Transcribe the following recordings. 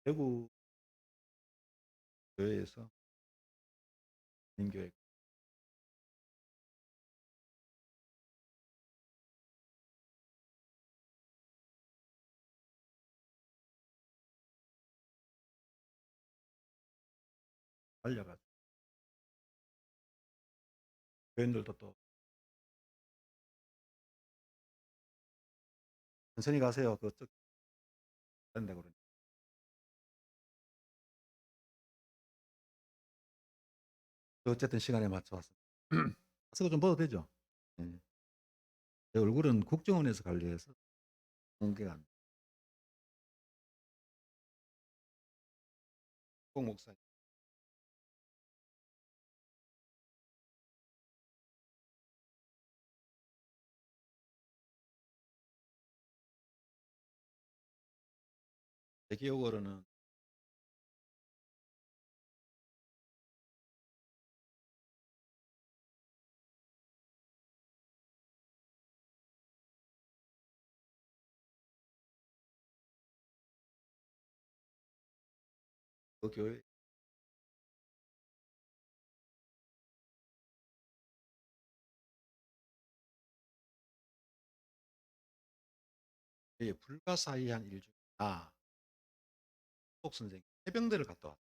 대구 교회에서 인교회 알려가지고 교인들도 또 천천히 가세요. 그쪽 된다 그러니 어쨌든 시간에 맞춰 왔습니다. 마스크 좀 벗어도 되죠? 네. 제 얼굴은 국정원에서 관리해서 공개가 안 돼요. 꼭 목사님. 제 기억으로는 그 교회 에 불가사의한 일 중에 하나, 속 선생 해병대를 갔다 왔다.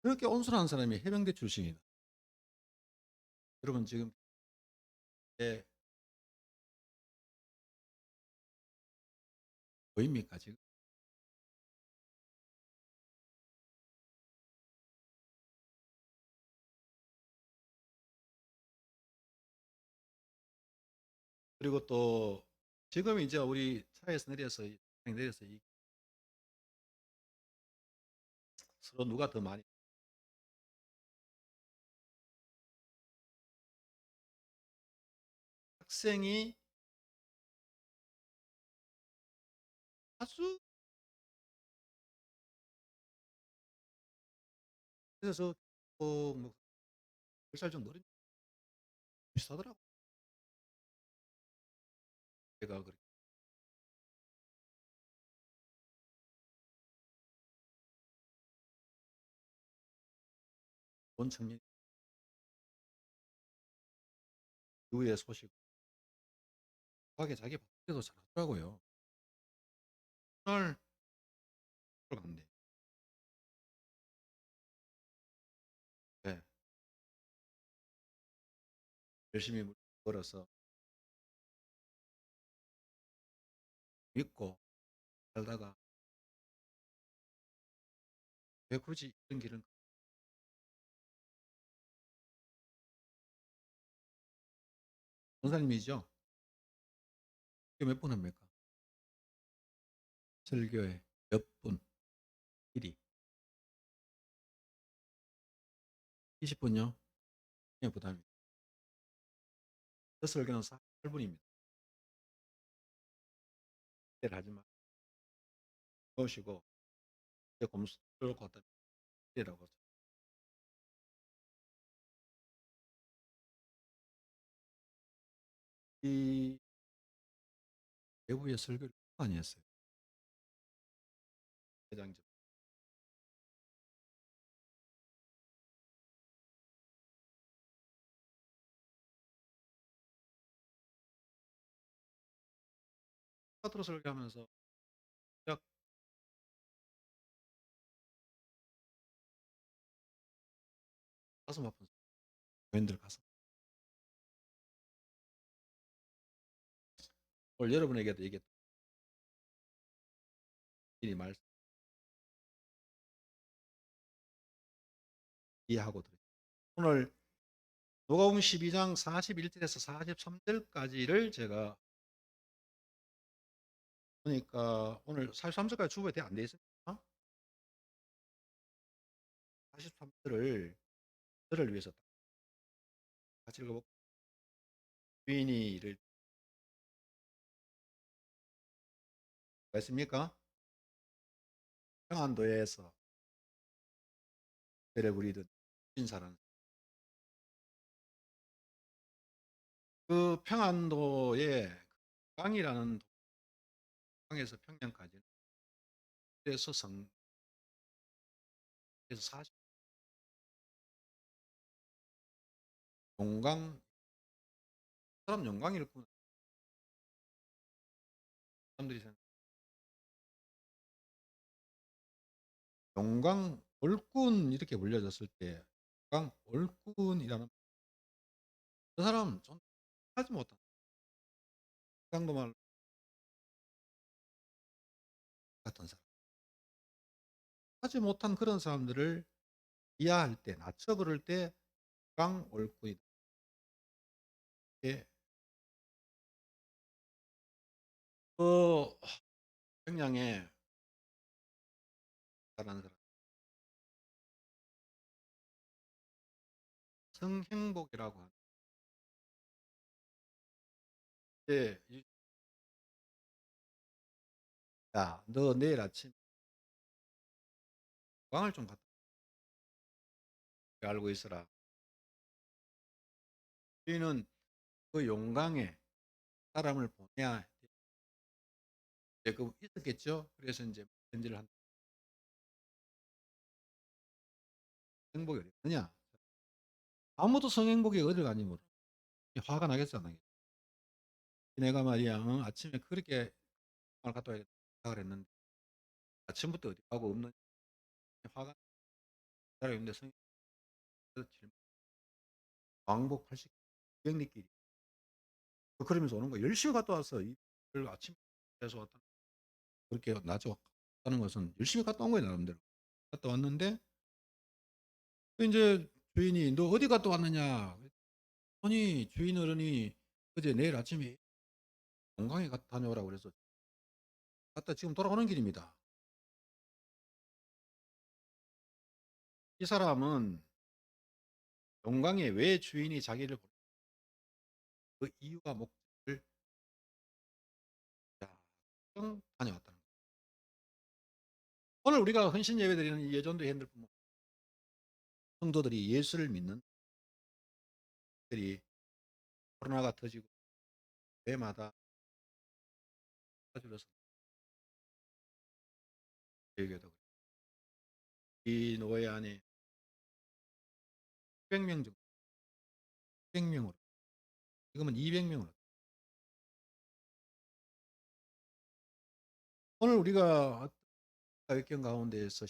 그렇게 온순한 사람이 해병대 출신이다. 여러분 지금 예, 보입니까 지금? 그리고 또 지금 이제 우리 차에서 내려서 서로 누가 더 많이 학생이 아주 그래서 뭐 10살 정도 어린 비슷하더라고. 제가 그렇게 본 청년 이후의 소식 하게 자기 밖에도 잘하더라고요. 오늘 갔네. 네, 열심히 벌어서 믿고 살다가 왜 굳이 이런 길은 전사님이죠? 몇 분 합니까? 설교에 몇 분? 길이 20분요? 그냥 부담입니다. 저 설교는 48분입니다. 기대를 하지 마. 오시고 이제 검수 들고 왔다 이라고 이 외부의 설교를 많이 했어요. 회장님 파트로 설교하면서 약 가슴 아픈 교인들 가슴 오늘 여러분에게도 이게 미리 말씀 이해하고 드립니다. 오늘 누가복음 12장 41절에서 43절까지를 제가 보니까 오늘 43절까지 주부에 안 돼 있습니다. 43절을 저를 위해서 같이 읽어볼까요? 주인이 이를 했습니까? 평안도에서 배를 부리던 인사라는 그 평안도에 강이라는 강에서 평양까지 그래서 그래서 40 용광 사람 용광이었구나. 사람들이 생각 용광 올군 이렇게 불려졌을 때 용광 올군이라는 그 사람 좀 하지 못한 경상도말 같은 사람. 하지 못한 그런 사람들을 비하할 때 낮춰 부를 때 용광 올군이다. 이게 그 평양에 라는 사람 성행복이라고 하는데 "야 너 내일 아침 용광을 좀 갖다 알고 있어라." 주인은 그 용광에 사람을 보내야 이제 그 있었겠죠. 그래서 인제 편지를 한 행복이 어디 있느냐. 아무도 성행복이 어딜 가는지 모르 화가 나겠잖아요. 내가 말이야 아침에 그렇게 을 갖다 와야겠다 생각을 했는데 아침부터 어디 가고 없는 화가 기다리고 있는데 왕복 80 200 리길이 그러면서 오는 거야. 열심히 갔다 왔어. 이걸 아침에서 왔다 그렇게 낮에 왔다는 것은 열심히 갔다 온 거예요 나름대로. 갔다 왔는데 그 인제 주인이 "너 어디 갔다 왔느냐?" 아니 주인 어른이 어제 내일 아침에 용광에 다녀오라고 그래서 갔다 지금 돌아오는 길입니다. 이 사람은 용광에 왜 주인이 자기를 그 이유와 목적을 영 다녀왔다는 거예요. 오늘 우리가 헌신 예배드리는 이 예전도 회원들 뿐만 성도들이 예수를 믿는 들이 코로나가 터지고 매마다 줄여서 저에게도 이 노회 안에 100명 정도 100 명으로 지금은 200 명으로 오늘 우리가 사역경 가운데에서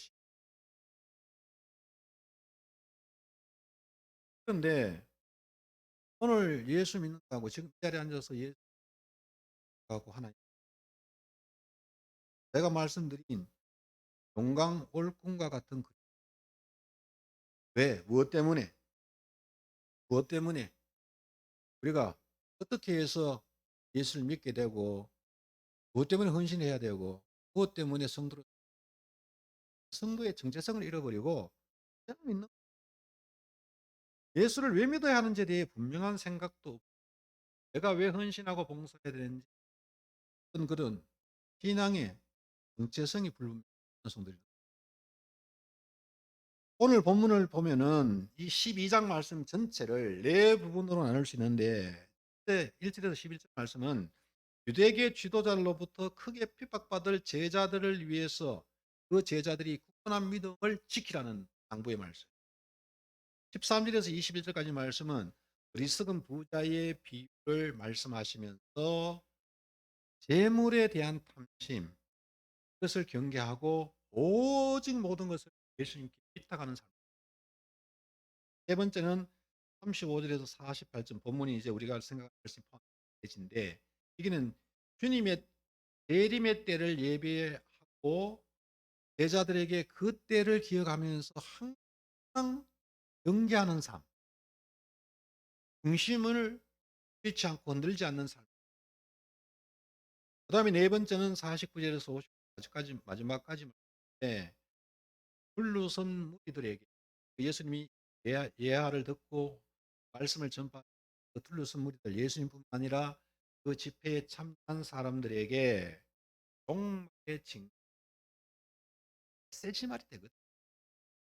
그런데 오늘 예수 믿는다고 지금 이 자리에 앉아서 예수하고 하나님 내가 말씀드린 용광 올꿈과 같은 왜 무엇 때문에 무엇 때문에 우리가 어떻게 해서 예수를 믿게 되고 무엇 때문에 헌신해야 되고 무엇 때문에 성도의 정체성을 잃어버리고 그냥 믿는 예수를 왜 믿어야 하는지에 대해 분명한 생각도 없고 내가 왜 헌신하고 봉사해야 되는지 그런 신앙의 정체성이 불분명한 성도들 오늘 본문을 보면은 이 12장 말씀 전체를 네 부분으로 나눌 수 있는데 1절에서 11절 말씀은 유대계 지도자로부터 크게 핍박받을 제자들을 위해서 그 제자들이 굳건한 믿음을 지키라는 당부의 말씀 13절에서 21절까지 말씀은 어리석은 부자의 비유를 말씀하시면서 재물에 대한 탐심 그것을 경계하고 오직 모든 것을 예수님께 위탁하는 삶. 세 번째는 35절에서 48절 본문이 이제 우리가 생각할 수 있는 페이지인데 여기는 주님의 재림의 때를 예비하고 제자들에게 그 때를 기억하면서 항상 경계하는 삶, 중심을 잃지 않고 건들지 않는 삶. 그다음에 네 번째는 49절에서 50절까지 마지막까지 불르선 무리들에게 예수님이 예하를 듣고 말씀을 전파한 그 둘러선 무리들 예수님뿐만 아니라 그 집회에 참여한 사람들에게 종말의 세지말이 되거든.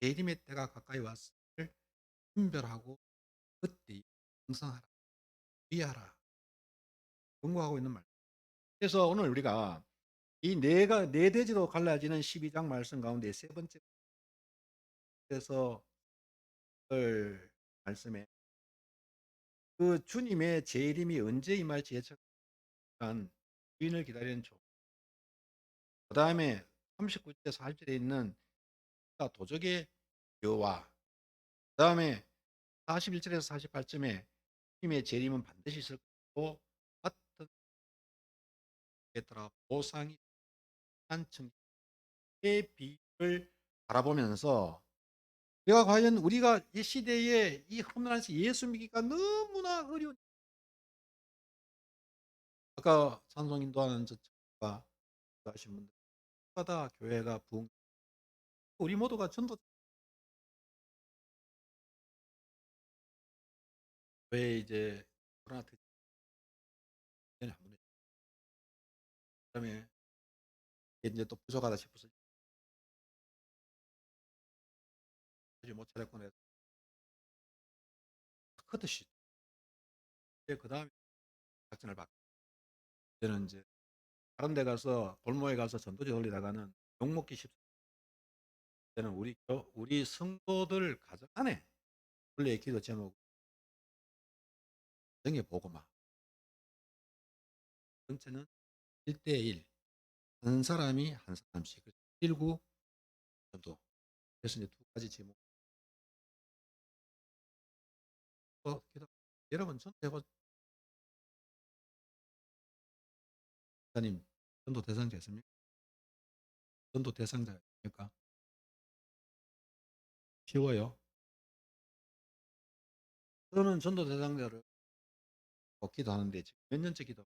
예림의 때가 가까이 왔음을 분별하고 그때 형성하라, 위하라, 경고하고 있는 말. 그래서 오늘 우리가 이 네 대지로 갈라지는 12장 말씀 가운데 세 번째 에서 을 말씀에 그 주님의 재림이 언제 임할지 예측한 주인을 기다리는 조. 그다음에 39절에서 40절에 있는 도적의 여호와. 그다음에 41절에서 48절에 주님의 재림은 반드시 있을 거고 같은 게더라 보상이 한 층의 비를 바라보면서 내가 과연 우리가 이 시대에 이 험난한 예수 믿기가 너무나 어려운 아까 찬송 인도하는 저가 하신 분들 마다 교회가 부흥 우리 모두가 전도 왜 이제 코로나 때문에 한 번에 그다음에 이제 또 부족하다 싶어서 못 차렸고 내가 크듯이 그 다음에 작전을 받고 저는 이제 다른 데 가서 골목에 가서 전도지 돌리다가는 욕먹기 쉽습니다. 저는 우리 성도들 가정 안에 원래 기도 제목 정해 보고 막 전체는 1대1 한 사람이 한 사람씩 1구 전도 그래서 이제 두 가지 제목 기도 여러분 전도 해보 님 전도 대상자였습니까? 전도 대상자입니까? 쉬워요. 저는 전도 대상자를 기도하는데 지금 몇 년째 기도하나요?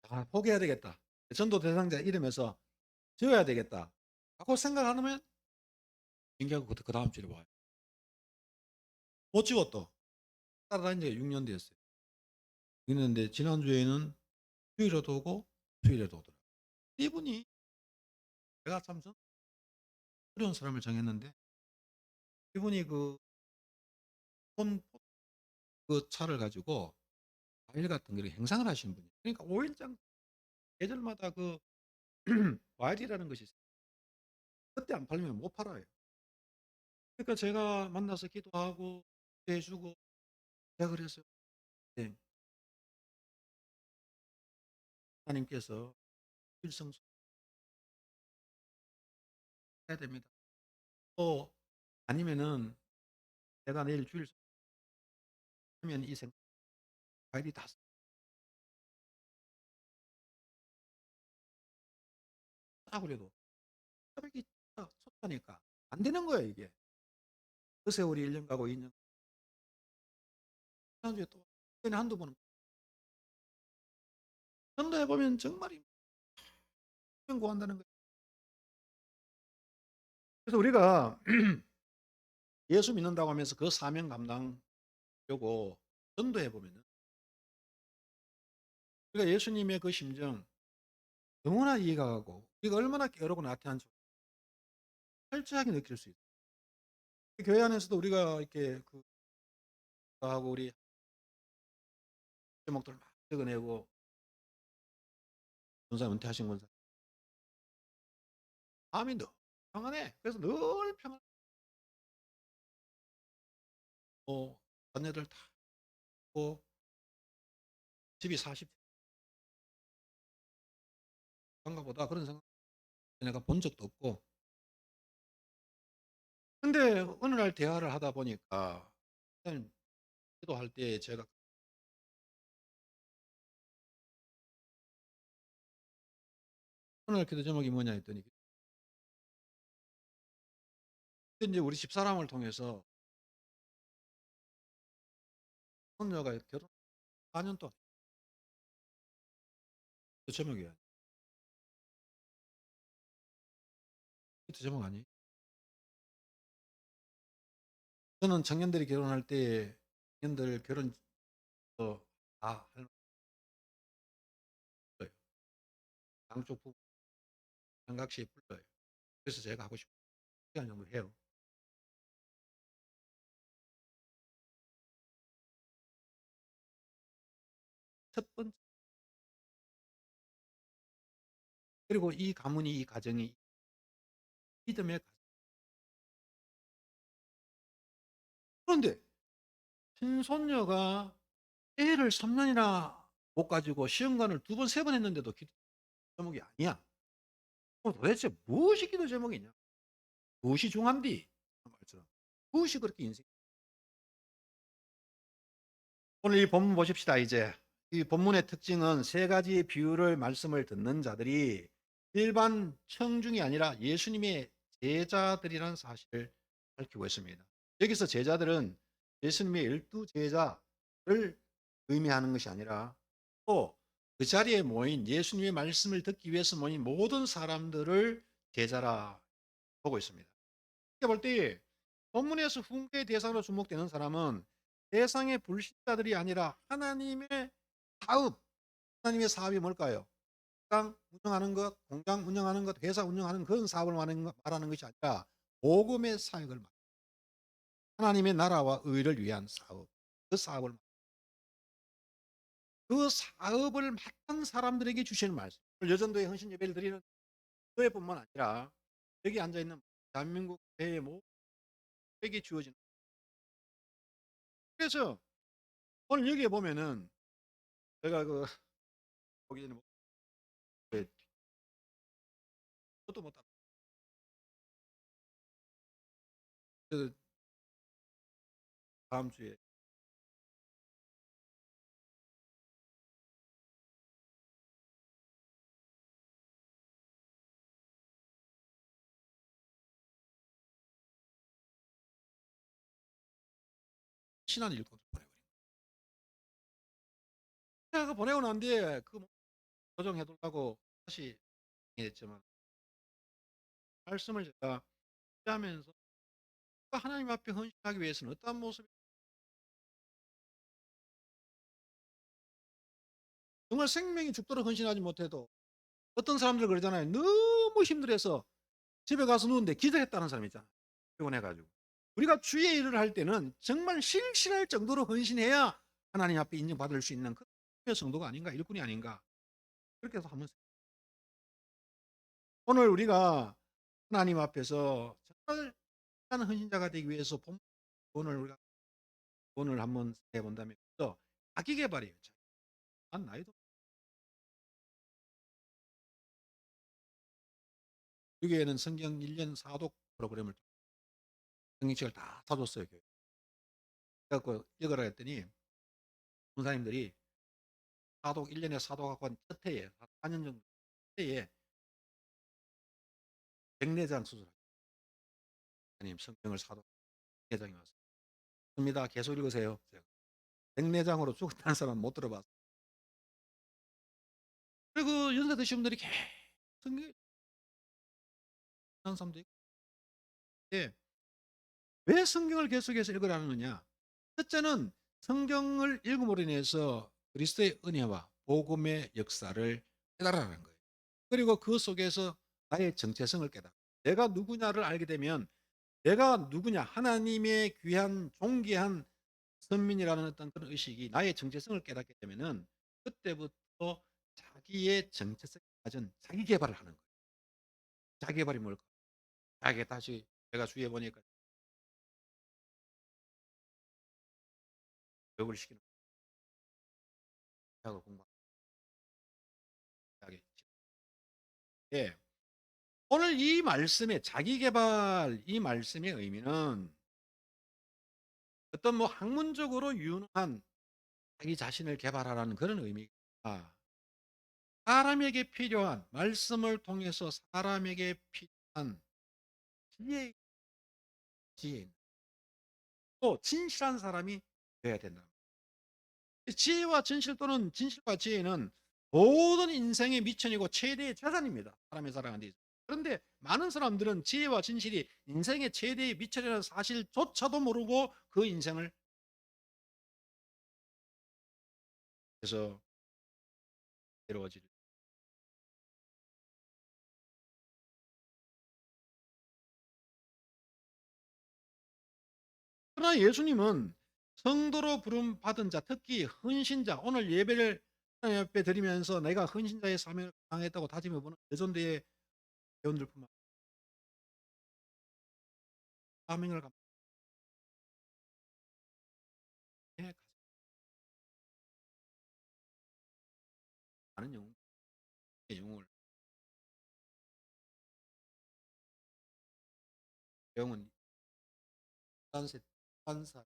아, 포기해야 되겠다. 전도 대상자 이름에서 지어야 되겠다. 하고 생각하면 신기하고 그 다음 주에 와요. 못 지워 또. 따라다닌 지가 6년 됐어요. 있는데 지난주에는 주일에도 오고 수요일에도 오더라고요. 이분이 제가 참 어려운 사람을 정했는데 이분이 폰, 그 차를 가지고 과일 같은 거 행상을 하시는 분이에요. 그러니까 5일장 계절마다 과일이라는 것이 있어요. 그때 안 팔리면 못 팔아요. 그러니까 제가 만나서 기도하고 해주고 제가 그랬어요. 네, 하나님께서 일성해야 됩니다. 또 아니면은 내가 내일 주일 하면 이 과일이 다 싸고 그래도 이 쏟다니까 안 되는 거예요 이게. 그 세월이 1년 가고 2년 지난주에 또 1년에 한두 번은 전도해보면 정말 구한다는 거예요. 그래서 우리가 예수 믿는다고 하면서 그 사명 감당하려고 전도해보면 우리가 예수님의 그 심정 너무나 이해가 가고 우리가 얼마나 깨어르고 나태한지 철저하게 느낄 수 있어요. 교회 안에서도 우리가 이렇게 하고 우리 제목들 막 적어내고 전사 은퇴하신 건사 마음이 늘 평안해. 그래서 늘 평안하고 자녀들 다 있고 집이 40 그런가 보다 그런 생각 내가 본 적도 없고 근데 어느 날 대화를 하다 보니까 일단 기도할 때 제가 어느 날 기도 제목이 뭐냐 했더니 이제 우리 집사람을 통해서 손녀가 결혼 4년 동안 그 제목이야. 그 제목 아니? 저는 청년들이 결혼할 때 청년들 결혼 다 할 거예요. 양쪽 부부 한각씩 불러요. 그래서 제가 하고 싶은 시간 정도 해요. 첫 번째. 그리고 이 가문이 이 가정이 믿음의 가정. 그런데 친손녀가 애를 3 년이나 못 가지고 시험관을 2 번 3번 했는데도 기도 제목이 아니야. 그럼 도대체 무엇이 기도 제목이냐? 무엇이 중한디? 그 말처럼. 무엇이 그렇게 인생. 오늘 이 본문 보십시다 이제. 이 본문의 특징은 3 가지의 비유를 말씀을 듣는 자들이 일반 청중이 아니라 예수님의 제자들이라는 사실을 밝히고 있습니다. 여기서 제자들은 예수님의 12 제자를 의미하는 것이 아니라 또 그 자리에 모인 예수님의 말씀을 듣기 위해서 모인 모든 사람들을 제자라 보고 있습니다. 이렇게 볼 때 본문에서 훈계의 대상으로 주목되는 사람은 세상의 불신자들이 아니라 하나님의 사업, 하나님의 사업이 뭘까요? 식당 운영하는 것, 공장 운영하는 것, 회사 운영하는 그런 사업을 말하는 것이 아니라 복음의 사역을 하나님의 나라와 의를 위한 사업, 그 사업을 그 사업을 맡은 사람들에게 주시는 말씀. 여전도의 헌신 예배를 드리는 교회뿐만 아니라 여기 앉아 있는 대한민국 교회 모두에게 주어지는. 그래서 오늘 여기에 보면은 제가 보기 전에 그 저도 못 그 다음 주에 신한 일꾼을 보내버린 거예요. 제가 보내고 난 뒤에 조정해 달라고 다시 했지만 말씀을 제가 하면서 하나님 앞에 헌신하기 위해서는 어떠한 모습이 정말 생명이 죽도록 헌신하지 못해도 어떤 사람들 그러잖아요. 너무 힘들어서 집에 가서 누웠는데 기절했다는 사람 있잖아요. 피곤해 가지고. 우리가 주의 일을 할 때는 정말 실실할 정도로 헌신해야 하나님 앞에 인정받을 수 있는 그 성도가 아닌가, 일꾼이 아닌가. 그렇게 해서 한번 오늘 우리가 하나님 앞에서 정말 한 헌신자가 되기 위해서 오늘 우리가 오늘 한번 해 본다면 또 자기 개발이에요. 난 나이도 여기에는 성경 1년 사독 프로그램을 성경책을 다 사줬어요. 그래갖고 읽으라 했더니 목사님들이 사독 1년에 사독하고 첫 해에 4년 정도 해에 백내장 수술하고 님 성경을 사독 내장이 왔습니다. 계속 읽으세요. 백내장으로 죽었다는 사람은 못 들어봤어요. 그리고 연세 드신 분들이 계속 성경 하는 사람도 있고. 예. 왜 성경을 계속해서 읽으라는 거냐? 첫째는 성경을 읽음으로 인해서 그리스도의 은혜와 복음의 역사를 깨달아라는 거예요. 그리고 그 속에서 나의 정체성을 깨달아. 내가 누구냐를 알게 되면 내가 누구냐, 하나님의 귀한 존귀한 선민이라는 어떤 그런 의식이 나의 정체성을 깨닫게 되면은 그때부터 자기의 정체성에 맞은 자기 개발을 하는 거예요. 자기 개발이 뭘까? 자기가 다시 제가 주위에 보니까 교육을 시키는 대학을 공부하게. 예. 오늘 이 말씀의 자기 개발 이 말씀의 의미는 어떤 학문적으로 유능한 자기 자신을 개발하라는 그런 의미가 사람에게 필요한 말씀을 통해서 사람에게 필요한 지혜, 지혜 또 진실한 사람이 되어야 된다. 지혜와 진실 또는 진실과 지혜는 모든 인생의 미천이고 최대의 재산입니다. 사람이 살아가는 데 있어서. 그런데 많은 사람들은 지혜와 진실이 인생의 최대의 미천이라는 사실조차도 모르고 그 인생을 해서 괴로워질. 그러나 예수님은 성도로 부름 받은 자, 특히 헌신자, 오늘 예배를 하나님 앞에 드리면서 내가 헌신자의 사명을 감당했다고 다짐해 보는 여전대의 회원들뿐만 사명을 감당해 많은 영웅을 영은 11세 1살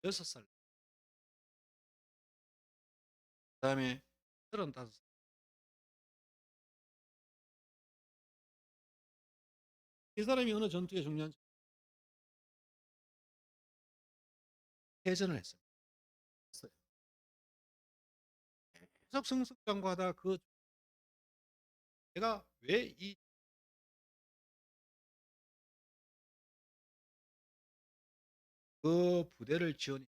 6살 그다음에 35살 이 사람이 어느 전투에 중요한 패전을 했어요. 계속 승승장구하다 그 내가 왜 이 그 부대를 지원해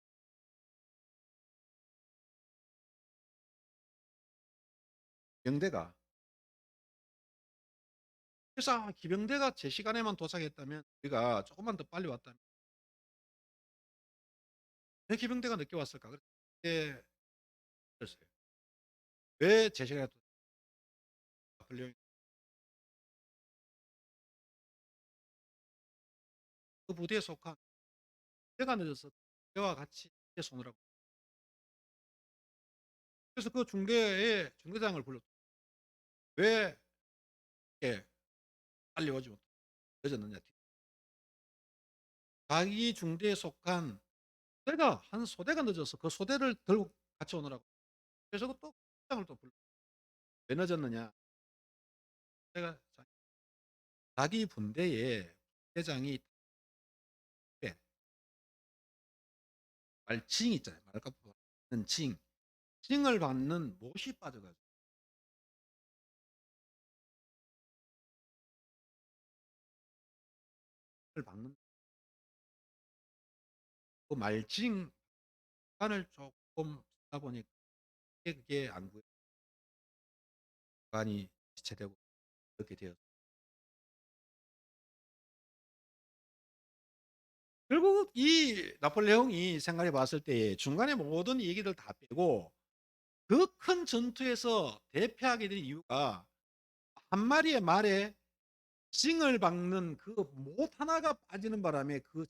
기병대가 그래서 기병대가 제 시간에만 도착했다면 우리가 조금만 더 빨리 왔다면 왜 기병대가 늦게 왔을까? 그때 그랬어요. 왜 제 시간에 나폴레옹이 그 부대에 속한 부대가 늦어서 그와 같이 손을 하고 그래서 그 중대의 중대장을 불렀죠. 왜 이렇게 빨리 오지 못 늦었느냐. 자기 중대에 속한 소대가 한 소대가 늦어서 그 소대를 들고 같이 오느라고. 그래서 또 장을 또 불러. 왜 늦었느냐. 내가 자기 분대에 대장이 말칭 있잖아요. 말값 받는 칭. 칭을 받는 못이 빠져가지고 을 받는 그 말칭 간을 조금 쓰다 보니까 그게 안 구간이 지체되고 그렇게 되었. 결국 이 나폴레옹이 생각해 봤을 때 중간에 모든 얘기들 다 빼고 그 큰 전투에서 대패하게 된 이유가 한 마리의 말에 징을 박는 그 못 하나가 빠지는 바람에 그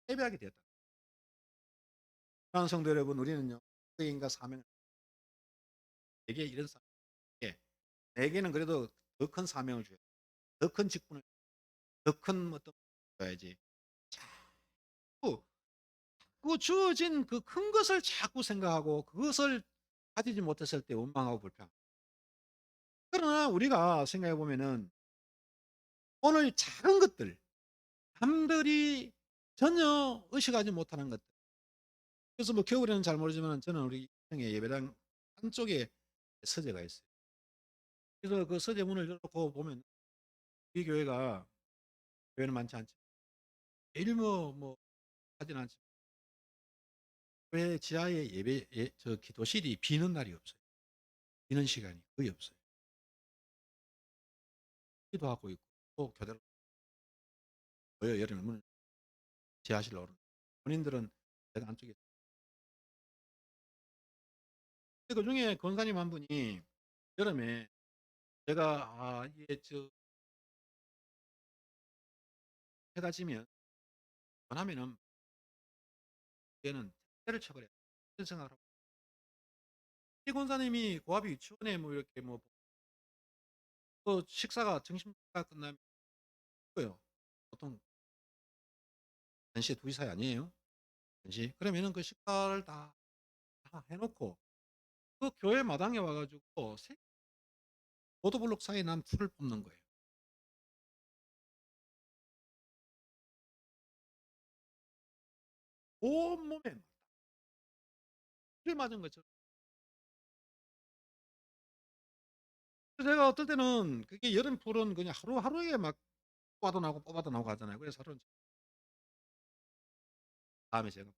패배하게 되었다. 사랑하는 성도 여러분, 우리는요 인과 사명을 내게 이런 사명에 내게는 그래도 더 큰 사명을 줘야 더 큰 직분을 더 큰 어떤 줘야지. 자꾸 그 주어진 그 큰 것을 자꾸 생각하고 그것을 가지지 못했을 때 원망하고 불평. 그러나 우리가 생각해 보면은 오늘 작은 것들 남들이 전혀 의식하지 못하는 것들. 그래서 뭐 겨울에는 잘 모르지만 저는 우리 형의 예배당 한쪽에 서재가 있어요. 그래서 그 서재문을 열고 보면 우리 교회가 교회는 많지 않지만 매일 뭐 하진 않지만 교회 지하에 저 기도실이 비는 날이 없어요. 비는 시간이 거의 없어요. 기도하고 있고 또 교대로 모여 여름에 문을 지하실로 오는 본인들은 제가 안쪽에 그 중에 권사님 한 분이 여름에 제가 이게 저 해가 지면 원하면은 얘는 때를 쳐버려. 이런 생각을 하고 이 권사님이 고압이 유치원에 뭐 이렇게 뭐 그 식사가 점심가 끝나면 뭐요 보통 1시에 2시 사이 아니에요? 1시 그러면은 그 식사를 다 해놓고 그 교회 마당에 와가지고 보도블록 사이에 난 풀을 뽑는 거예요. 온몸에 풀 맞은 것처럼. 그래서 제가 어떨 때는 그게 여름 풀은 그냥 하루하루에 막 뽑아도 나오고 뽑아도 나오고 하잖아요. 그래서 하루는 다음에 제가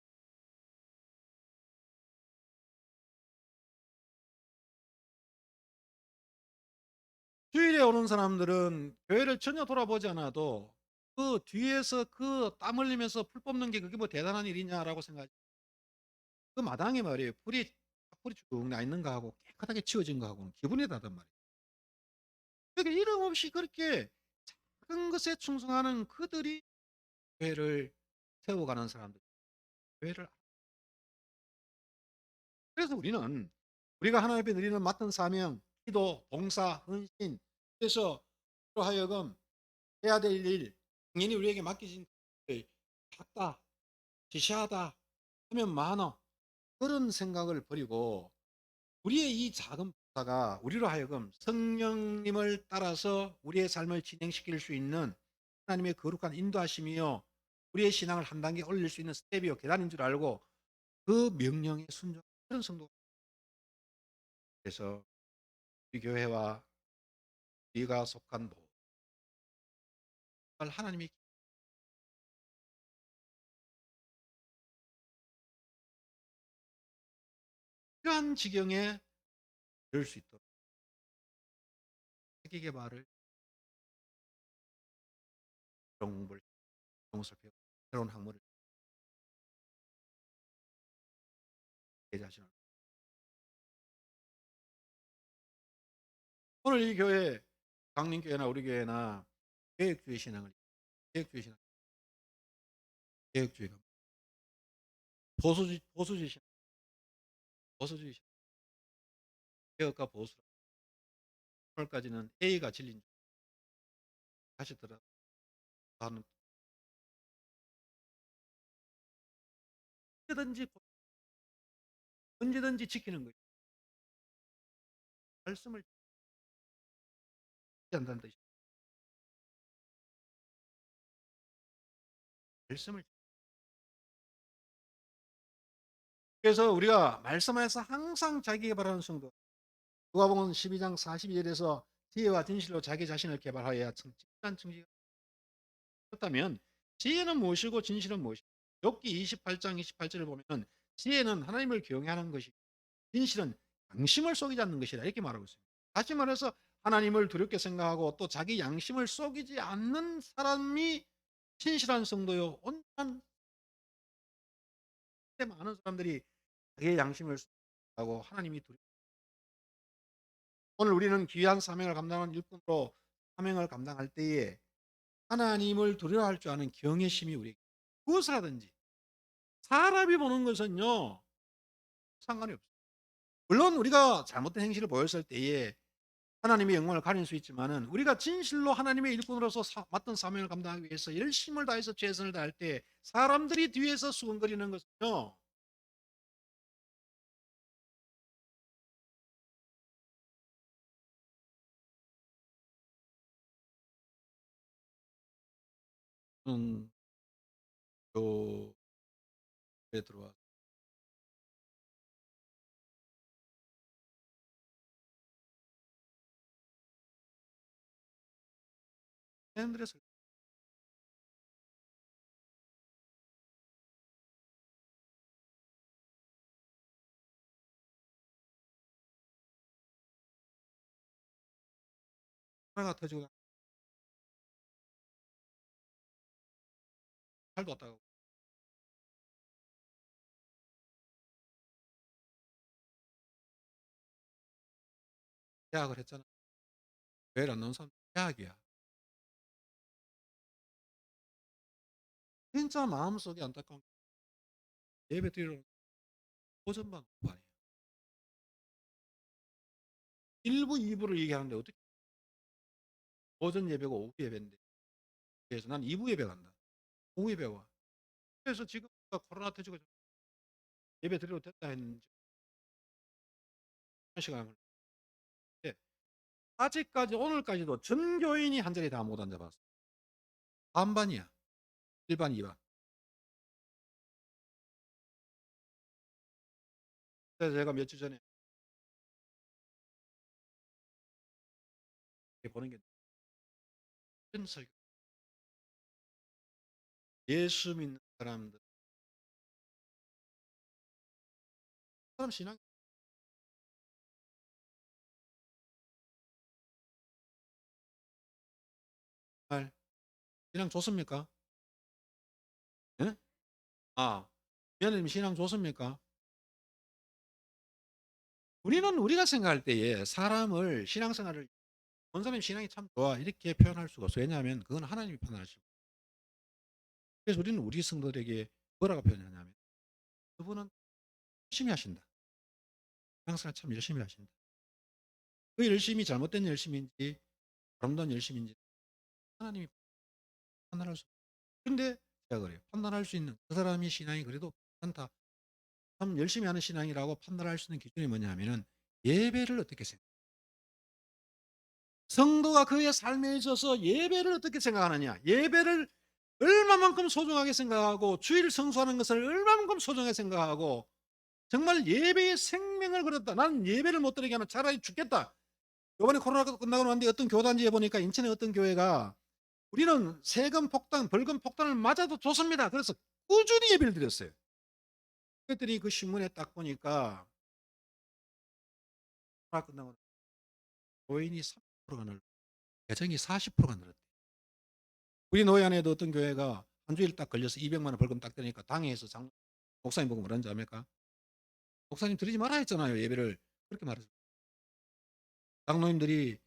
주일에 오는 사람들은 교회를 전혀 돌아보지 않아도 그 뒤에서 그 땀 흘리면서 풀 뽑는 게 그게 뭐 대단한 일이냐라고 생각하지. 그 마당에 말이에요. 풀이 쭉 나 있는 거하고 깨끗하게 치워진 거하고는 기분이 다르단 말이에요. 그러니까 이름 없이 그렇게 작은 것에 충성하는 그들이 교회를 세워가는 사람들, 교회를. 그래서 우리가 하나님 앞에 드리는 맡은 사명, 기도, 봉사, 헌신, 그래서 로 하여금 해야 될 일, 당연히 우리에게 맡겨진 일, 작다, 지시하다 하면 많아. 그런 생각을 버리고 우리의 이 작은 봉사가 우리로 하여금 성령님을 따라서 우리의 삶을 진행시킬 수 있는 하나님의 거룩한 인도하심이요, 우리의 신앙을 한 단계 올릴 수 있는 스텝이요, 계단인 줄 알고 그 명령에 순종하는 그런 성도. 그래서 우리 교회와 우리가 속한 모든 하나님이 이러한 지경에 이룰 수 있도록 세계 개발을 공부를 살펴 새로운 학문을 내 자신을. 오늘 이 교회, 강림교회나 우리 교회나 개혁주의 신앙을, 개혁주의 신앙, 개혁주의가 보수주의 신앙, 보수주의 신앙, 개혁과 보수. 오늘까지는 A가 진리인 줄 다시 들어 하는, 언제든지 지키는 거예요. 말씀을 지키지 않는다는 뜻이. 말씀을. 그래서 우리가 말씀 안에서 항상 자기 개발하는 성도. 누가복음 12장 42절에서 지혜와 진실로 자기 자신을 개발하여야 진실한 증지가. 그렇다면 지혜는 무엇이고 진실은 무엇이고? 욥기 28장 28절을 보면 지혜는 하나님을 경외하는 것이, 진실은 양심을 속이지 않는 것이다, 이렇게 말하고 있습니다. 다시 말해서 하나님을 두렵게 생각하고 또 자기 양심을 속이지 않는 사람이 진실한 성도요. 온전한. 많은 사람들이 자기의 양심을 속이고 하나님이 두렵. 오늘 우리는 귀한 사명을 감당하는 일꾼으로 사명을 감당할 때에 하나님을 두려워할 줄 아는 경외심이 우리에게, 무엇을 하든지 사람이 보는 것은요 상관이 없어요. 물론 우리가 잘못된 행실을 보였을 때에 하나님의 영광을 가릴 수 있지만은, 우리가 진실로 하나님의 일꾼으로서 맡은 사명을 감당하기 위해서 열심을 다해서 최선을 다할 때 사람들이 뒤에서 수근거리는 것은요, 음, 교회에 들어와 팬들에서 하나가 터지고 팔도 왔다가 계약을 했잖아. 교회를 안 나온 사람 계약이야. 진짜 마음속에 안타까운 게, 예배 드리러 오전만 오고 아니에요. 1부 2부를 얘기하는데 어떻게 오전 예배고 오후 예배인데, 그래서 난 2부 예배 간다. 오후 예배 와. 그래서 지금 코로나 터지고 예배 드리러 됐다 했는지 한 시간 걸렸는데, 아직까지 오늘까지도 전 교인이 한 자리 다 못 앉아봤어. 반반이야. 1반 2반. 그래서 제가 며칠 전에 보는 게, 큰 설교, 예수 믿는 사람들, 사람 신앙, 말 신앙 좋습니까? 예? 아, 위원님 신앙 좋습니까? 우리는 우리가 생각할 때에 사람을 신앙생활을 "원사님 신앙이 참 좋아." 이렇게 표현할 수가 없어요. 왜냐하면 그건 하나님이 판단하시고. 그래서 우리는 우리 성도들에게 뭐라고 표현하냐면 "그분은 열심히 하신다. 신앙생활 참 열심히 하신다." 그 열심이 잘못된 열심인지 아름다운 열심인지 하나님이 판단할 수 근데 제가 그래요. 판단할 수 있는 그 사람이 신앙이 그래도 괜찮다. 참 열심히 하는 신앙이라고 판단할 수 있는 기준이 뭐냐 하면은 예배를 어떻게 성도가 그의 삶에 있어서 예배를 어떻게 생각하느냐. 예배를 얼마만큼 소중하게 생각하고 주일 성수하는 것을 얼마만큼 소중하게 생각하고 정말 예배에 생명을 걸었다. '나는 예배를 못 드리게 하면 차라리 죽겠다.' 요번에 코로나가 끝나고 났는데 어떤 교단지에 보니까 인천의 어떤 교회가 "우리는 세금 폭탄, 벌금 폭탄을 맞아도 좋습니다." 그래서 꾸준히 예배를 드렸어요. 그랬더니 그 신문에 딱 보니까 코로나 끝나고 교인이 30%가 늘고 개정이 40%가 늘었대요. 우리 노회 안에도 어떤 교회가 한 주일 딱 걸려서 200만 원 벌금 딱 되니까 당회에서 목사님 보고 뭐라는지 압니까? "목사님 드리지 말아야 했잖아요, 예배를." 그렇게 말했어요. 장로님들이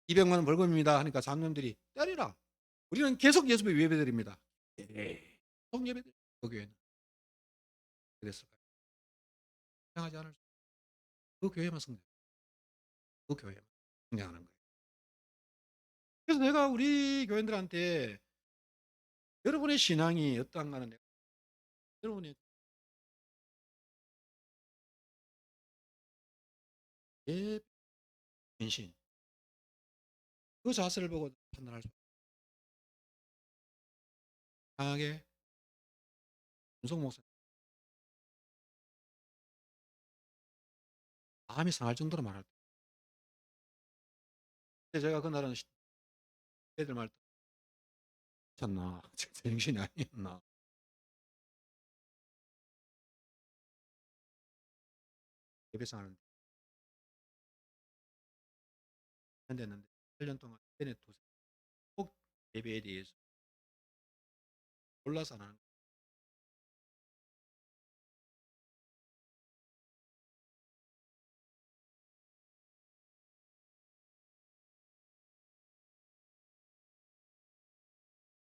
"200만 원 벌금입니다." 하니까 장로님들이 "때리라. 우리는 계속 예배드립니다." 계속 예배드려요, 그 교회는. 그랬을까요? 성장하지 않을 그 교회만 그 교회만 성장하는 거예요. 그래서 내가 우리 교인들한테 여러분의 신앙이 어떠한가는 내가 여러분의 예 헌신 그 자세를 보고 판단할 수 강하게 윤석 목사님 마음이 상할 정도로 말할 때 제가 그날은 애들 말 듣지 않나. 정신이 아니었나. 예배상하는데 됐는데 8년 동안 인터넷 도꼭 예배에 대해서 몰라서 안 하는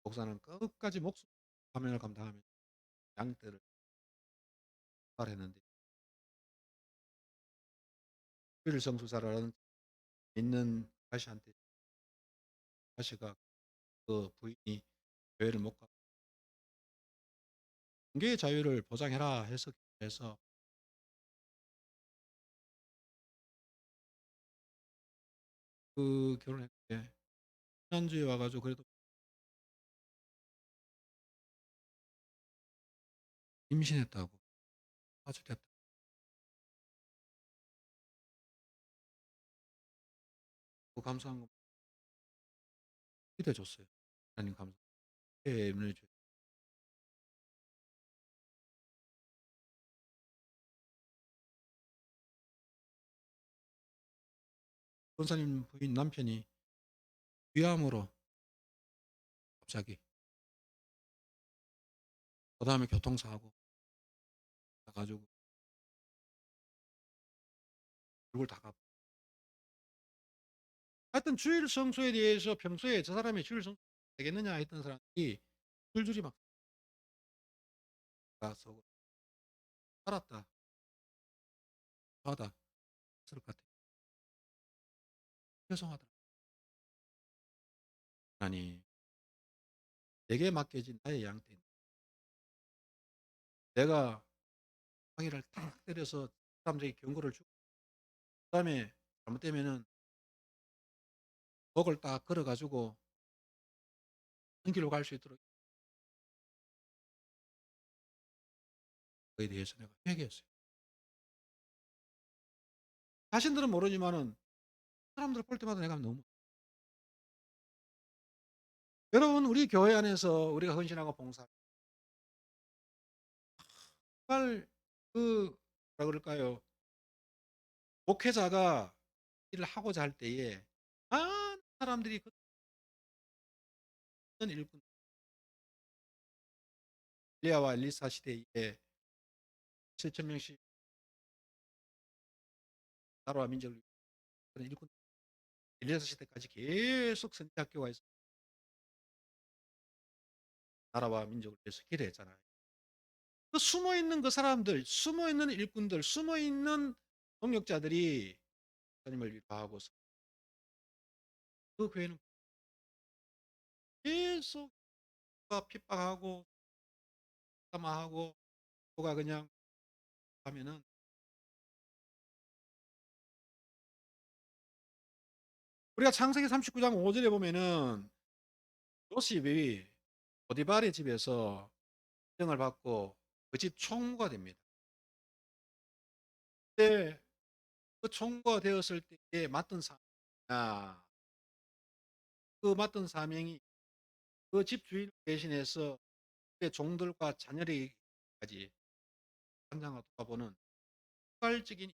목사는 끝까지 목숨 사명을 감당하며 양떼를 발했는데 주일 성수사라는 믿는 가시한테 가시가 그 부인이 교회를 못 가고 "종교의 자유를 보장해라." 해서 그 결혼했는데 지난주에 와 가지고 그래도 임신했다고 파출됐다. 그 감사한 거 기도해 줬어요. 하나님 감사 은혜 주 권사님 부인 남편이 위암으로 갑자기 그다음에 교통사고 나 가지고 얼굴 다 갚고 하여튼 주일 성수에 대해서 평소에 '저 사람이 주일 성수 되겠느냐.' 했던 사람들이 줄줄이 막 가서 "살았다. 하다." 했을 것 같아요. 죄송하더라. 아니 내게 맡겨진 나의 양떼 내가 방해를 탁 때려서 사람들에게 경고를 주고 그다음에 잘못되면은 목을 딱 걸어 가지고 한 길로 갈 수 있도록 그에 대해서 내가 회개했어요. 자신들은 모르지만은 사람들 볼 때마다 내가 너무 여러분 우리 교회 안에서 우리가 헌신하고 봉사 정말 그 뭐라 그럴까요? 목회자가 일을 하고자 할 때에 많은 사람들이 그런 일꾼 엘리야와 엘리사 시대에 7천 명씩 나라와 민족을 위한 일꾼 엘리야서 시대까지 계속 선지학교가 있어 나라와 민족을 위해서 기도했잖아요. 그 숨어 있는 그 사람들, 숨어 있는 일꾼들, 숨어 있는 동력자들이 하나님을 위로하고 그 교회는 계속 핍박하고 담화하고 누가 그냥 하면은 우리가 창세기 39장 5절에 보면은 요셉이 보디발의 집에서 인정을 받고 그 집 총무가 됩니다. 그때 그 총무가 되었을 때에 맡은 사명이나 그 맡은 사명이 그 집 주인을 대신해서 그 종들과 자녀에게까지 환장을 돌아보는 포괄적인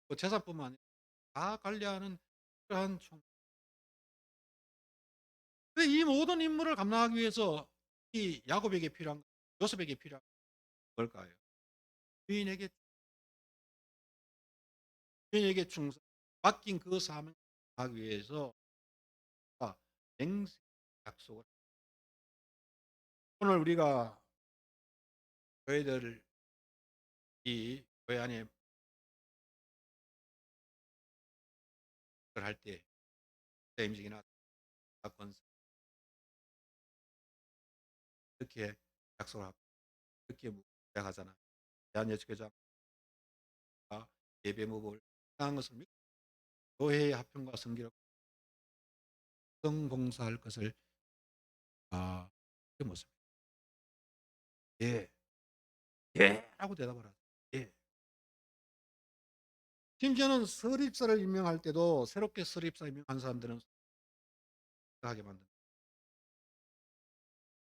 그 재산뿐만 아니라 다 관리하는 그러한 총. 근데 이 모든 임무를 감당하기 위해서 이 야곱에게 필요한 요셉에게 필요한 뭘까요? 주인에게 주인에게 충성 맡긴 그 사명을 하기 위해서 맹세 약속을 오늘 우리가 교회들 이 교회 안에 할때 임직이나 사건 이렇게 약속을 하고 이렇게 시작하잖아요. 대한예수교장 예배목을 향한 것을 믿고 교회의 합평과 성기를 성봉사할 것을 그 모습. 예, 예라고 대답을 하죠. 예. 심지어는 설립사를 임명할 때도 새롭게 설립사 임명한 사람들은 하게 만든다.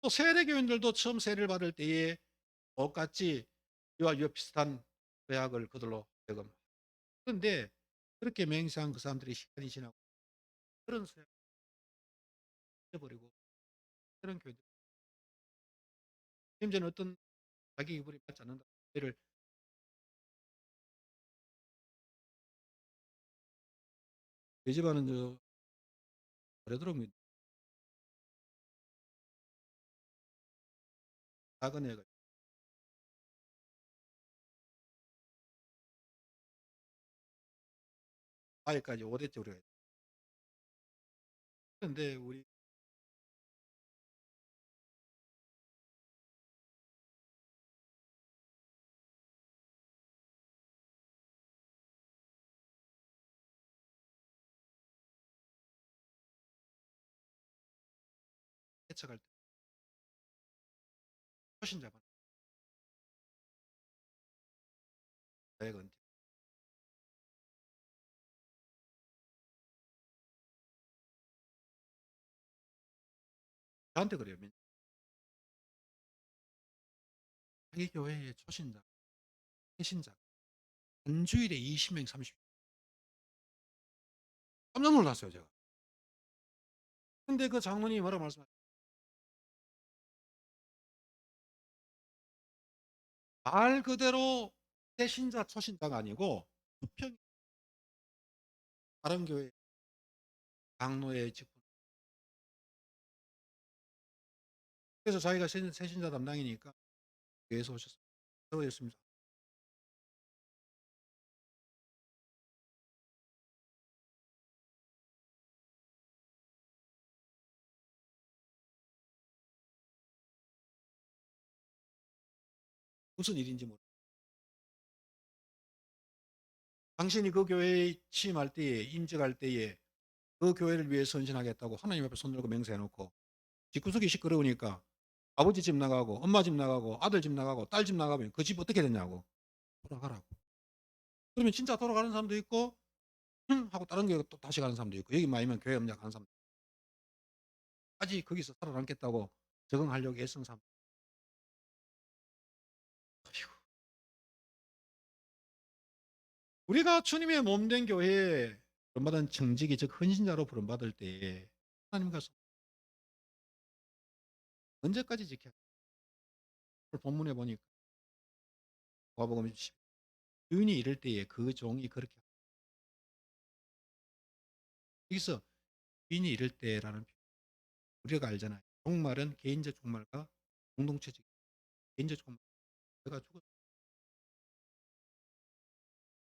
또 세례교인들도 처음 세례를 받을 때에 똑같이 이와 비슷한 서약을 그들로 하여금 그런데 그렇게 맹세한 그 사람들이 시간이 지나고 그런 서약을 잊어버리고 그런 교인들 심지어는 어떤 자기 기분이 맞지 않는다. 를 그 집안은 그러더라고요. 작은 애가 아이까지 5대째 우리가 그런데 우리 개척할 때 초신자만 계획은 저한테 그래요. 자기 교회의 초신자, 회신자 한 주일에 20명, 30명 깜짝 놀랐어요 제가. 근데 그 장로님이 뭐라고 말씀하셨어요? 말 그대로 회신자, 초신자가 아니고 수평 다른 교회 장로의 직분. 그래서 자기가 세신자 담당이니까 교회에서 오셨어요. 그러셨습니다. 무슨 일인지 모르. 당신이 그 교회에 취임할 때에 임직할 때에 그 교회를 위해 선신하겠다고 하나님 앞에 손 들고 맹세해놓고 집구석이 시끄러우니까 아버지 집 나가고 엄마 집 나가고 아들 집 나가고 딸 집 나가면 그 집 어떻게 됐냐고 돌아가라고. 그러면 진짜 돌아가는 사람도 있고 하고 다른 교회 또 다시 가는 사람도 있고 여기만 아니면 교회 없냐 가는 사람도 있고 아직 거기서 살아남겠다고 적응하려고 애쓴 사람. 우리가 주님의 몸된 교회에 부름받은 청직이 즉 헌신자로 부름받을 때에 하나님과 언제까지 지켜야 본문에 보니까 누가복음 10 주인이 이럴 때에 그 종이 그렇게 여기서 주인이 이럴 때라는 표현 우리가 알잖아요. 종말은 개인적 종말과 공동체적 개인적 종말 내가 죽었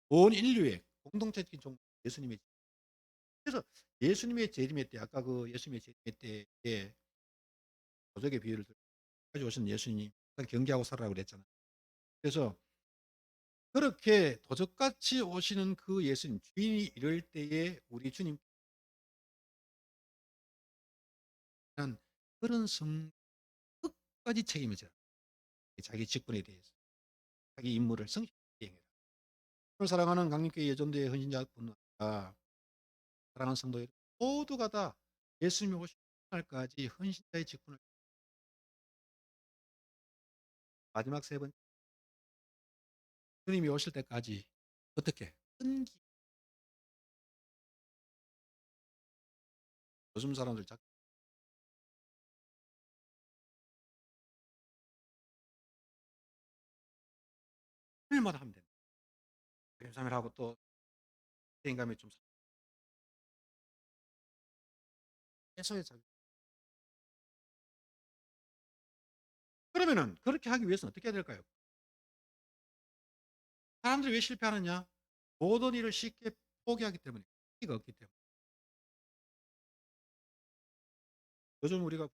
온 인류의 공동체적인 종말 예수님의 그래서 예수님의 재림의 때 아까 그 예수님의 재림의 때에 도적의 비유를 가지고 오신 예수님이 경계하고 살아라고 그랬잖아요. 그래서 그렇게 도적같이 오시는 그 예수님 주인이 이럴 때에 우리 주님께서는 그런 끝까지 책임을 져라. 자기 직분에 대해서 자기 임무를 성실히 이행해라. 사랑하는 강림교회 예전도의 헌신자뿐 아니라 사랑하는 성도 여러분 모두가 다 예수님이 오시는 날까지 헌신자의 직분을 마지막 세 번째 주님이 오실 때까지 어떻게 끈기 요즘 사람들 자꾸 일마다 하면 된다. 감사하고 또 인감이 좀 해소해 자 그러면은 그렇게 하기 위해서는 어떻게 해야 될까요? 사람들이 왜 실패하느냐? 모든 일을 쉽게 포기하기 때문에 의미가 없기 때문에. 요즘 우리가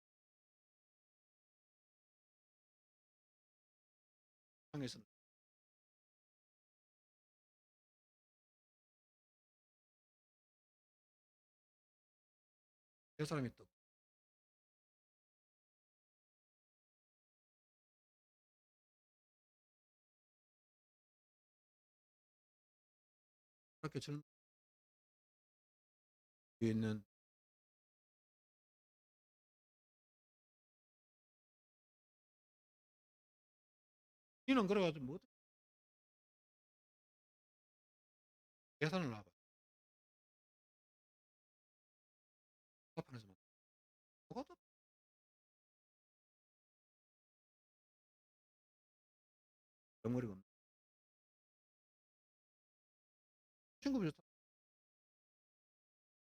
세상에서는 몇 사람이 또 그렇게 젊은 뒤에 있는 이는 그래 가지고 뭐 계산을 놔 봐. 답답해서 뭐가 또 덩어리가 없네. 친구분이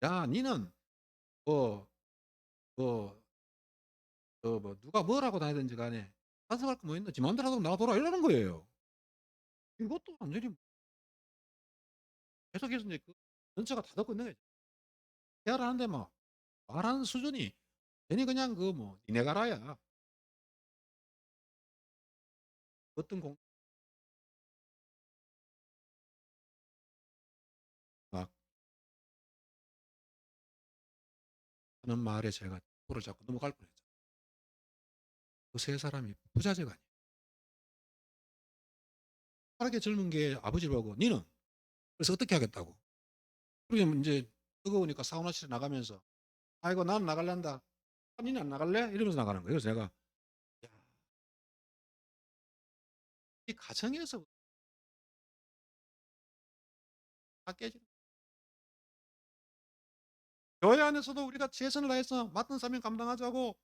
"야 니는 뭐 뭐 뭐 누가 뭐라고 다니든지 간에 찬성할 거 뭐 있노? 지 맘대로 하고 나가둬라." 이러는 거예요. 이것도 완전히 계속해서 이제 그 전체가 다 듣고 있는 거죠. 대화를 하는데 막 말하는 수준이 괜히 그냥 그 뭐 니네 가라야. 어떤 공 막 하는 말에 제가 코를 잡고 넘어갈 뻔했죠. 그 세 사람이 부자재가 아니에요. 빠르게 젊은 게 아버지를 보고 "니는?" 그래서 어떻게 하겠다고. 그러면 인제 뜨거우니까 사우나실에 나가면서 "아이고 나는 나갈란다." "아 니는 안 나갈래?" 이러면서 나가는 거예요. 그래서 내가 야 이 가정에서 다 깨지는 교회 안에서도 우리가 최선을 다해서 맡은 사명 감당하자고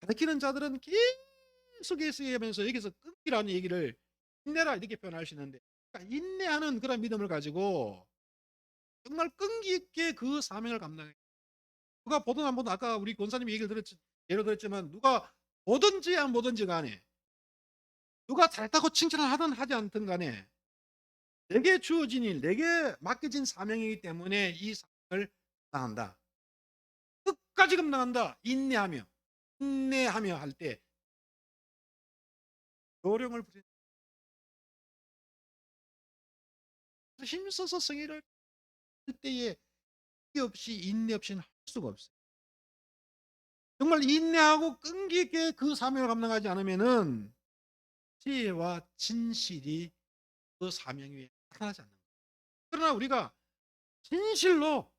가르치는 자들은 계속 얘기하면서 여기서 끈기라는 얘기를 "힘내라." 이렇게 표현할 수 있는데 그러니까 인내하는 그런 믿음을 가지고 정말 끈기 있게 그 사명을 감당해요. 누가 보든 안 보든 아까 우리 권사님이 얘기를 예를 들었지만 누가 보든지 안 보든지 간에 누가 잘했다고 칭찬을 하든 하지 않든 간에 내게 주어진 일, 내게 맡겨진 사명이기 때문에 이 사명을 감당한다. 끝까지 감당한다. 인내하며 할 때 요령을 부리는 힘써서 승리를 할 때에 이 없이 인내 없이는 할 수가 없어요. 정말 인내하고 끈기 있게 그 사명을 감당하지 않으면은 지혜와 진실이 그 사명 위에 나타나지 않는 거예요. 그러나 우리가 진실로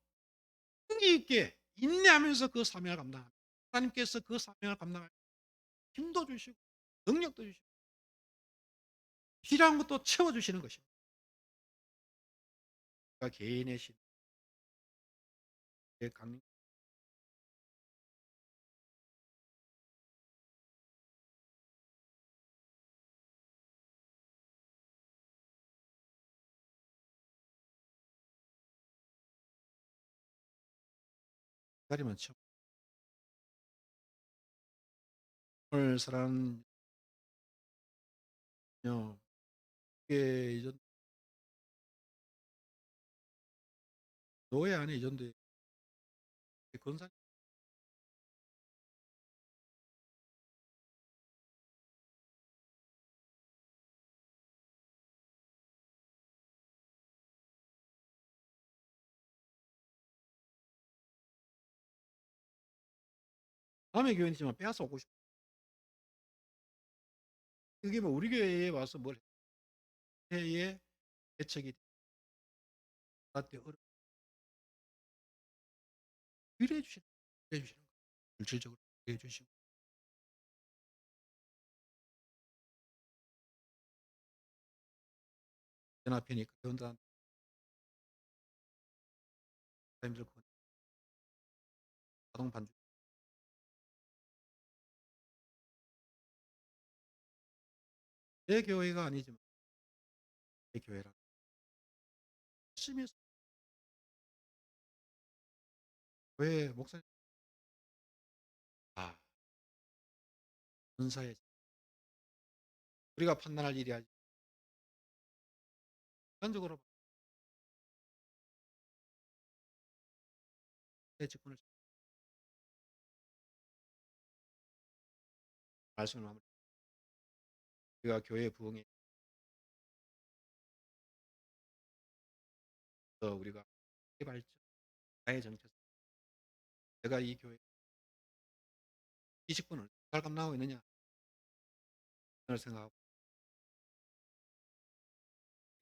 끈기 있게 인내하면서 그 사명을 감당합니다. 하나님께서 그 사명을 감당할 힘도 주시고 능력도 주시고 필요한 것도 채워주시는 것입니다. 그러니까 개인의 신의 강림 자리만 채워 오늘 사랑하는 요 이게 이전 노예 안에 이전돼 건설 남의 교회지만 빼앗아 오고 싶어. 그게 뭐 우리 교회에 와서 뭘 해에 대책이 나한테 위로해 주시는 위로해 주시는 거예요. 물질적으로 위로해 주시고 연합회니까 회원들한테 사람들 자동 반주 내 교회가 아니지만 내 교회라 열심히 해서 교회 목사님 아 은사에 우리가 판단할 일이 아니라 객관적으로 내 직분을 말씀을 하면 우리가 교회 부흥에 서 우리가 개발적 나의 정체성 내가 이 교회 이 직분을 잘 감당하고 있느냐 를 생각하고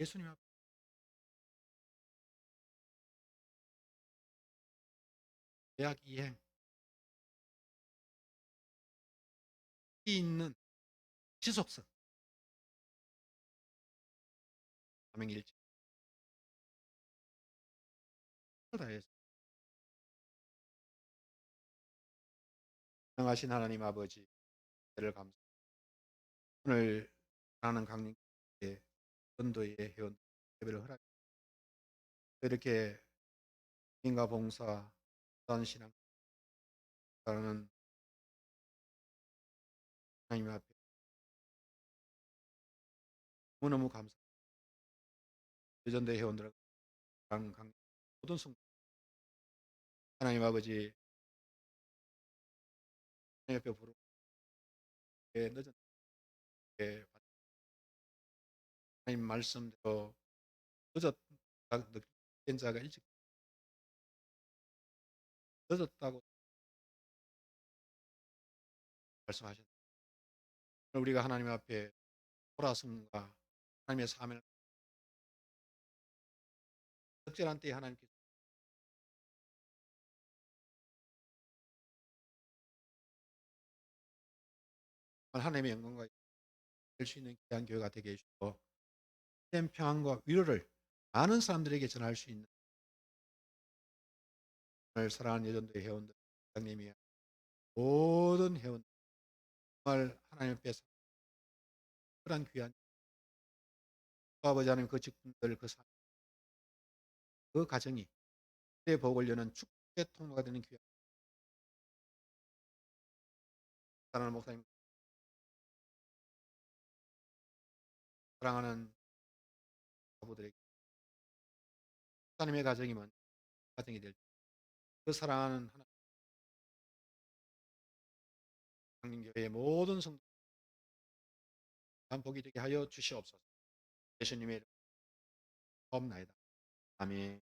예수님 앞에 대학 이행 이 있는 지속성 삼행일체 다해서 행하신 하나님 아버지 를 감사 오늘 하는 강림의 전도의 회원 예배를 허락 이렇게 인가 봉사 선신앙 라는 하나님 앞에 너무너무 감사 예전대 회원들 강 모든 성도 하나님 아버지 하나님 앞에 부르게 늦은 게 하나님 말씀대로 늦은 자가 일찍 늦었다고 말씀하셨다. 우리가 하나님 앞에 돌아섬과 하나님의 사명을 적절한 때에 하나님께서 하나님의 영광과 될 수 있는 귀한 교회가 되게 해주시고 된 평안과 위로를 많은 사람들에게 전할 수 있는 오늘 사랑하는 여전도의 회원들 장님이 모든 회원 정말 하나님 앞에 그런 귀한 아버지 하나님 그 직분들 그 가정이 내 복을 여는 축복의 통로가 되는 귀한 사랑하는 목사님 사랑하는 아부들에게 하나님의 가정이면 가정이 될 그 사랑하는 하나님 교회의 모든 성도 복이 되게 하여 주시옵소서. 예수님의 이름옵나이다. 아멘.